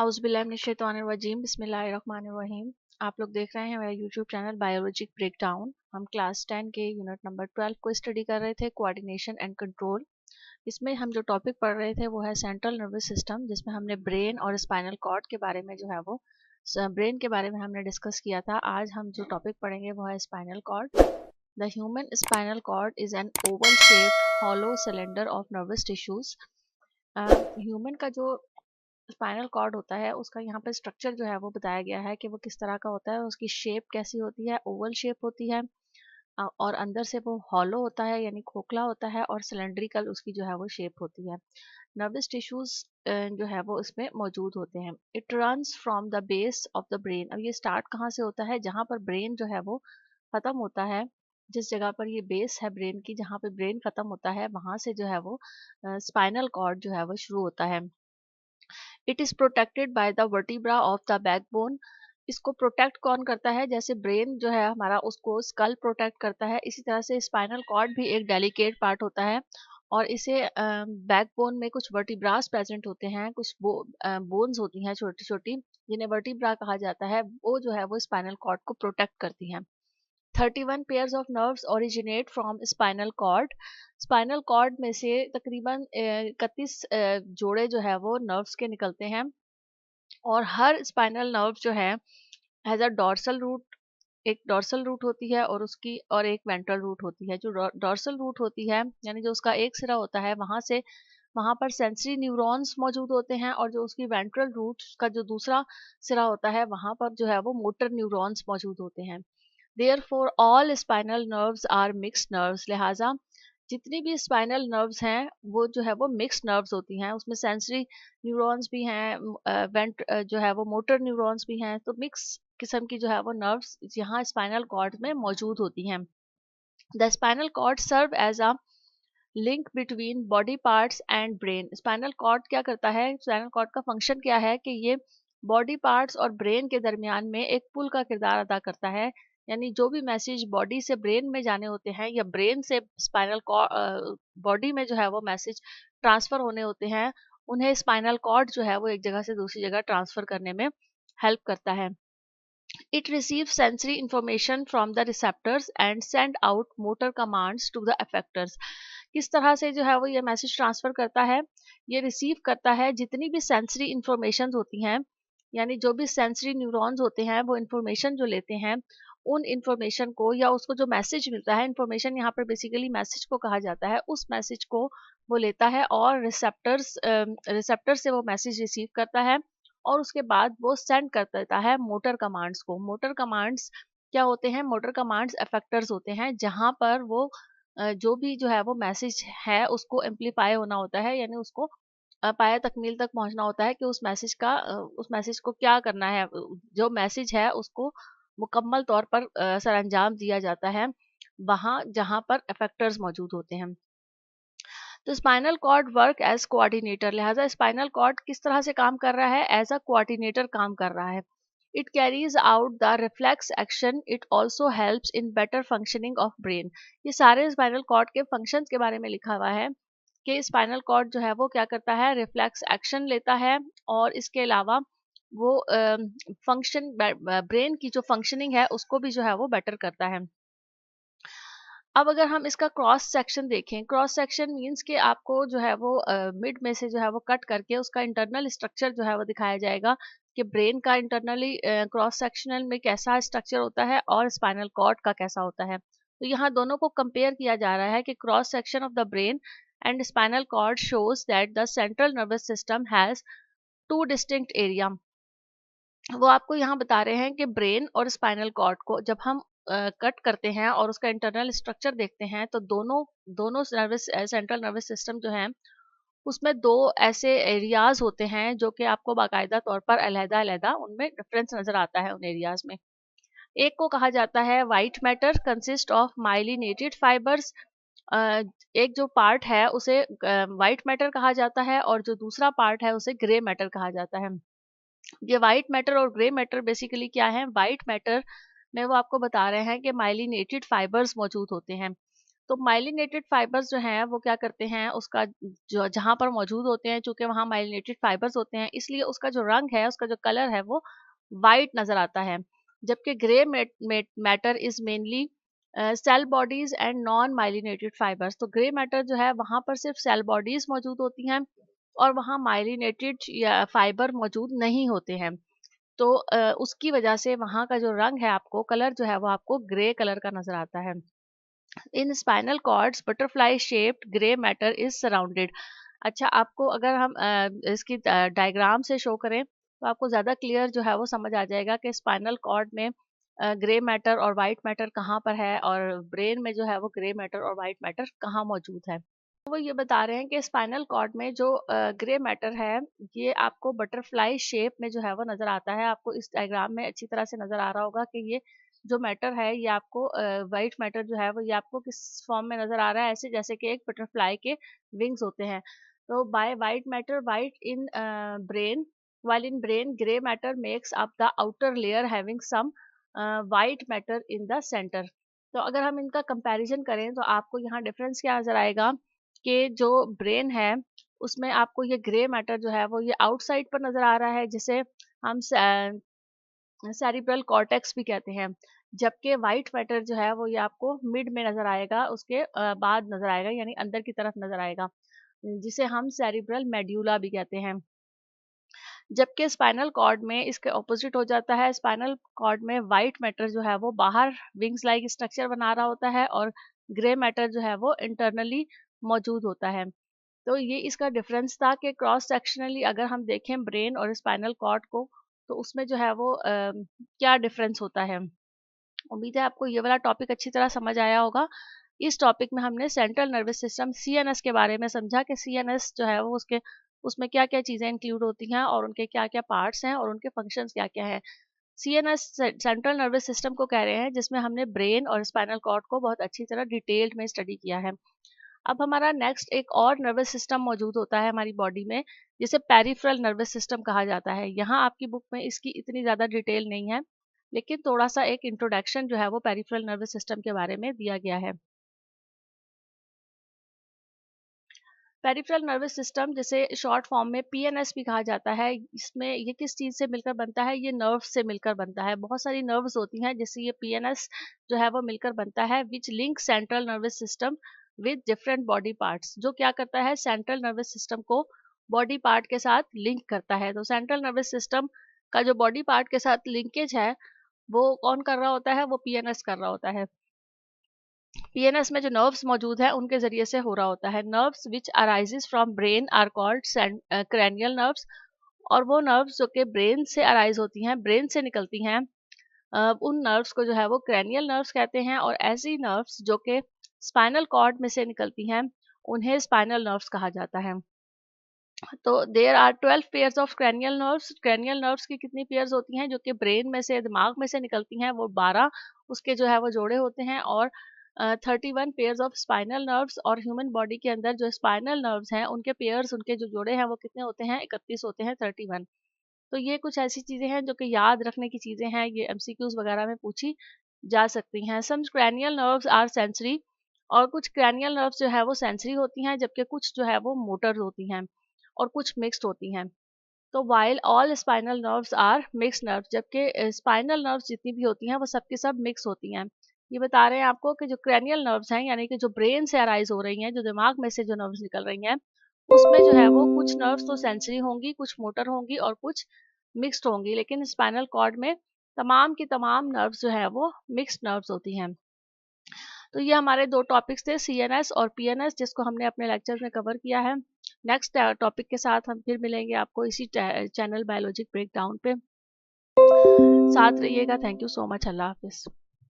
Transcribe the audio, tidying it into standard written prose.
औज़ुबिल्लाहिमिनश्शैतानिर्रजीम बिस्मिल्लाहिर्रहमानिर्रहीम। आप लोग देख रहे हैं मेरा यूट्यूब चैनल बायोलॉजिक ब्रेकडाउन। हम क्लास 10 के यूनिट नंबर 12 को स्टडी कर रहे थे, कोऑर्डिनेशन एंड कंट्रोल। इसमें हम जो टॉपिक पढ़ रहे थे वो है सेंट्रल नर्वस सिस्टम, जिसमें हमने ब्रेन और स्पाइनल कॉर्ड के बारे में जो है वो ब्रेन के बारे में हमने डिस्कस किया था। आज हम जो टॉपिक पढ़ेंगे वो है spinal cord. The human spinal cord is an oval shaped hollow cylinder of nervous tissues. Human का जो स्पाइनल कॉर्ड होता है उसका यहाँ पे स्ट्रक्चर जो है वो बताया गया है कि वो किस तरह का होता है, उसकी शेप कैसी होती है, ओवल शेप होती है और अंदर से वो हॉलो होता है यानी खोखला होता है और सिलेंड्रिकल उसकी जो है वो शेप होती है। नर्वस टिश्यूज जो है वो इसमें मौजूद होते हैं। It runs from the base of the brain. अब ये स्टार्ट कहाँ से होता है? जहाँ पर ब्रेन जो है वो खत्म होता है, जिस जगह पर ये बेस है ब्रेन की, जहाँ पे ब्रेन खत्म होता है वहां से जो है वो स्पाइनल कॉर्ड जो है वो शुरू होता है। It is protected by the vertebra of the backbone. इसको प्रोटेक्ट कौन करता है? जैसे ब्रेन जो है हमारा उसको स्कल प्रोटेक्ट करता है, इसी तरह से स्पाइनल कॉर्ड भी एक डेलिकेट पार्ट होता है और इसे बैकबोन में कुछ वर्टिब्रास प्रेजेंट होते हैं, कुछ बोन्स होती हैं छोटी छोटी, जिन्हें वर्टिब्रा कहा जाता है। वो जो है वो स्पाइनल कॉर्ड को प्रोटेक्ट करती हैं। 31 pairs of nerves originate from spinal cord. Spinal cord में से तकरीबन 31 जोड़े जो है वो नर्व्स के निकलते हैं और हर स्पाइनल नर्व जो है हैज़ अ डॉर्सल रूट। एक डॉर्सल रूट होती है और उसकी और एक वेंट्रल रूट होती है। जो डॉर्सल रूट होती है यानी जो उसका एक सिरा होता है वहां पर सेंसरी न्यूरॉन्स मौजूद होते हैं और जो उसकी वेंट्रल रूट का जो दूसरा सिरा होता है वहां पर जो है वो मोटर न्यूरॉन्स मौजूद होते हैं। Therefore all spinal nerves are mixed nerves। लिहाजा जितनी भी स्पाइनल नर्व्स हैं वो जो है वो मिक्स्ड नर्व्स होती हैं। उसमें सेंसरी न्यूरॉन्स भी हैं, जो है वो मोटर न्यूरॉन्स भी हैं। तो मिक्स किस्म की जो है वो नर्व्स यहाँ स्पाइनल कॉर्ड में मौजूद होती हैं। The spinal cord serve as a link between body parts and brain. Spinal cord क्या करता है? स्पाइनल कॉर्ड का फंक्शन क्या है कि ये बॉडी पार्ट्स और ब्रेन के दरमियान में एक पुल का किरदार अदा करता है। यानी जो भी मैसेज बॉडी से ब्रेन में जाने होते हैं या ब्रेन से स्पाइनल बॉडी में जो है वो मैसेज ट्रांसफर होने होते हैं, उन्हें स्पाइनल कॉर्ड जो है वो एक जगह से दूसरी जगह ट्रांसफर करने में हेल्प करता है। It receives sensory information from the receptors and send out motor commands to the effectors। किस तरह से जो है वो ये मैसेज ट्रांसफर करता है? ये रिसीव करता है जितनी भी सेंसरी इंफॉर्मेशन होती हैं, यानी जो भी सेंसरी न्यूरॉन्स होते हैं वो इंफॉर्मेशन जो लेते हैं, उन इंफॉर्मेशन को या उसको जो मैसेज मिलता है, इंफॉर्मेशन यहाँ पर बेसिकली मैसेज को कहा जाता है, उस मैसेज को वो लेता है और रिसेप्टर से वो मैसेज रिसीव करता है और उसके बाद वो सेंड कर देता है मोटर कमांड्स को। मोटर कमांड्स क्या होते हैं? मोटर कमांड्स इफेक्टर्स होते हैं, जहां पर वो जो भी जो है वो मैसेज है उसको एम्पलीफाई होना होता है, यानी उसको पाया तकमील तक पहुंचना होता है कि उस मैसेज को क्या करना है। जो मैसेज है उसको मुकम्मल तौर पर सर अंजाम दिया जाता है वहां जहां पर इफेक्टर्स मौजूद होते हैं। तो spinal cord work as coordinator. लिहाजा स्पाइनल कॉर्ड किस तरह से काम कर रहा है? एज अ कोऑर्डिनेटर काम कर रहा है। It carries out the reflex action. It also helps in better functioning of brain. ये सारे स्पाइनल कॉर्ड के फंक्शंस के बारे में लिखा हुआ है कि स्पाइनल कॉर्ड जो है वो क्या करता है? रिफ्लेक्स एक्शन लेता है और इसके अलावा वो फंक्शन ब्रेन की जो फंक्शनिंग है उसको भी जो है वो बेटर करता है। अब अगर हम इसका क्रॉस सेक्शन देखें, क्रॉस सेक्शन मींस कि आपको जो है वो मिड में से जो है वो कट करके उसका इंटरनल स्ट्रक्चर जो है वो दिखाया जाएगा कि ब्रेन का इंटरनली क्रॉस सेक्शनल में कैसा स्ट्रक्चर होता है और स्पाइनल कॉर्ड का कैसा होता है। तो यहाँ दोनों को कंपेयर किया जा रहा है कि cross section of the brain and spinal cord shows that the central nervous system has two distinct area. वो आपको यहाँ बता रहे हैं कि ब्रेन और स्पाइनल कॉर्ड को जब हम कट करते हैं और उसका इंटरनल स्ट्रक्चर देखते हैं तो दोनों दोनों नर्वस सेंट्रल नर्वस सिस्टम जो है उसमें दो ऐसे एरियाज होते हैं जो कि आपको बाकायदा तौर पर अलहदा-अलहदा उनमें डिफरेंस नजर आता है उन एरियाज में। एक को कहा जाता है white matter consist of myelinated fibres. एक जो पार्ट है उसे वाइट मैटर कहा जाता है और जो दूसरा पार्ट है उसे ग्रे मैटर कहा जाता है। ये व्हाइट मैटर और ग्रे मैटर बेसिकली क्या है? व्हाइट मैटर में वो आपको बता रहे हैं कि माइलिनेटेड फाइबर्स मौजूद होते हैं तो माइलिनेटेड फाइबर्स जो हैं वो क्या करते हैं, उसका जो जहाँ पर मौजूद होते हैं, चूंकि वहाँ माइलिनेटेड फाइबर्स होते हैं, इसलिए उसका जो रंग है, उसका जो कलर है वो वाइट नजर आता है। जबकि grey matter is mainly cell bodies and non myelinated fibres. तो ग्रे मैटर जो है वहाँ पर सिर्फ सेल बॉडीज मौजूद होती हैं और वहाँ माइलिनेटेड या फाइबर मौजूद नहीं होते हैं। तो उसकी वजह से वहाँ का जो रंग है, आपको कलर जो है वो आपको ग्रे कलर का नजर आता है। In spinal cords butterfly shaped grey matter is surrounded. अच्छा, आपको अगर हम इसकी डायग्राम से शो करें तो आपको ज़्यादा क्लियर जो है वो समझ आ जाएगा कि स्पाइनल कॉर्ड में ग्रे मैटर और वाइट मैटर कहाँ पर है और ब्रेन में जो है वो ग्रे मैटर और वाइट मैटर कहाँ मौजूद है। वो ये बता रहे हैं कि स्पाइनल कॉर्ड में जो ग्रे मैटर है, ये आपको बटरफ्लाई शेप में जो है वो नज़र आता है। आपको इस डायग्राम में अच्छी तरह से नज़र आ रहा होगा कि ये जो मैटर है, ये आपको वाइट मैटर जो है वो ये आपको किस फॉर्म में नज़र आ रहा है, ऐसे जैसे कि एक बटरफ्लाई के विंग्स होते हैं। तो by white matter white in brain, while in brain gray matter makes up the outer layer having some white matter in the center। तो अगर हम इनका कंपैरिजन करें तो आपको यहाँ डिफरेंस क्या नजर आएगा कि जो ब्रेन है उसमें आपको ये ग्रे मैटर जो है वो ये आउटसाइड पर नजर आ रहा है, जिसे हम सेरिब्रल कॉर्टेक्स भी कहते हैं। जबकि वाइट मैटर जो है वो ये आपको मिड में नजर आएगा, उसके बाद नजर आएगा, यानी अंदर की तरफ नजर आएगा, जिसे हम सेरिब्रल मेड्यूला भी कहते हैं। जबकि स्पाइनल कॉर्ड में इसके ऑपोजिट हो जाता है। स्पाइनल कॉर्ड में वाइट मैटर जो है वो बाहर विंग्स लाइक स्ट्रक्चर बना रहा होता है और ग्रे मैटर जो है वो इंटरनली मौजूद होता है। तो ये इसका डिफरेंस था कि क्रॉस सेक्शनली अगर हम देखें ब्रेन और स्पाइनल कॉर्ड को, तो उसमें जो है वो क्या डिफरेंस होता है। उम्मीद है आपको ये वाला टॉपिक अच्छी तरह समझ आया होगा। इस टॉपिक में हमने सेंट्रल नर्वस सिस्टम सीएनएस के बारे में समझा कि सीएनएस जो है वो उसके उसमें क्या क्या चीज़ें इंक्लूड होती हैं और उनके क्या क्या पार्ट्स हैं और उनके फंक्शंस क्या क्या हैं। सीएनएस सेंट्रल नर्वस सिस्टम को कह रहे हैं, जिसमें हमने ब्रेन और स्पाइनल कॉर्ड को बहुत अच्छी तरह डिटेल्ड में स्टडी किया है। अब हमारा नेक्स्ट एक और नर्वस सिस्टम मौजूद होता है हमारी बॉडी में, जिसे पेरिफेरल नर्वस सिस्टम कहा जाता है। यहाँ आपकी बुक में इसकी इतनी ज़्यादा डिटेल नहीं है, लेकिन थोड़ा सा एक इंट्रोडक्शन जो है वो पेरिफेरल नर्वस सिस्टम के बारे में दिया गया है। पेरिफेरल नर्वस सिस्टम, जिसे शॉर्ट फॉर्म में पीएनएस भी कहा जाता है, इसमें ये किस चीज़ से मिलकर बनता है, ये नर्व्स से मिलकर बनता है। बहुत सारी नर्व्स होती हैं जिससे ये पीएनएस जो है वो मिलकर बनता है, which link central nervous system with different body parts. जो क्या करता है, सेंट्रल नर्वस सिस्टम को बॉडी पार्ट के साथ लिंक करता है। तो सेंट्रल नर्वस सिस्टम का जो बॉडी पार्ट के साथ लिंकेज है, वो कौन कर रहा होता है, वो पीएनएस कर रहा होता है। पीएनएस में जो नर्व्स मौजूद है उनके जरिए से हो रहा होता है। Nerves which arises from brain are called cranial nerves. और वो नर्व्स जो कि ब्रेन से अराइज होती हैं, ब्रेन से निकलती हैं, उन नर्व्स को जो है वो क्रैनियल नर्व्स कहते हैं। और ऐसी नर्व्स जो कि स्पाइनल कॉर्ड में से निकलती हैं, उन्हें स्पाइनल नर्व्स कहा जाता है। तो there are 12 pairs of cranial nerves. Cranial nerves की कितनी पेयर्स होती हैं जो कि ब्रेन में से, दिमाग में से निकलती हैं, वो 12 उसके जो है वो जोड़े होते हैं। और 31 पेयर्स ऑफ स्पाइनल नर्व्स। और ह्यूमन बॉडी के अंदर जो स्पाइनल नर्व्स हैं उनके पेयर्स, उनके जो जोड़े हैं वो कितने होते हैं, 31 होते हैं, 31। तो ये कुछ ऐसी चीज़ें हैं जो कि याद रखने की चीज़ें हैं, ये एमसीक्यूज वगैरह में पूछी जा सकती हैं। सम क्रैनियल नर्व्स आर सेंसरी। और कुछ क्रैनियल नर्व्स जो है वो सेंसरी होती हैं, जबकि कुछ जो है वो मोटर होती हैं और कुछ मिक्स्ड होती हैं। तो while all spinal nerves are mix nerves, जबकि स्पाइनल नर्व्स जितनी भी होती हैं वो सबके सब मिक्स होती हैं। ये बता रहे हैं आपको कि जो क्रैनियल नर्व्स हैं, यानी कि जो ब्रेन से अराइज हो रही हैं, जो दिमाग में से जो नर्व्स निकल रही हैं, उसमें जो है वो कुछ नर्व्स तो सेंसरी होंगी, कुछ मोटर होंगी और कुछ मिक्स्ड होंगी। लेकिन स्पाइनल कॉर्ड में तमाम की तमाम नर्व्स जो है वो मिक्स्ड नर्व्स होती हैं। तो ये हमारे दो टॉपिक्स थे, सीएनएस और पीएनएस, जिसको हमने अपने लेक्चर में कवर किया है। नेक्स्ट टॉपिक के साथ हम फिर मिलेंगे आपको इसी चैनल बायोलॉजिक ब्रेकडाउन पे। साथ रहिएगा। Thank you so much. अल्लाह हाफिज़।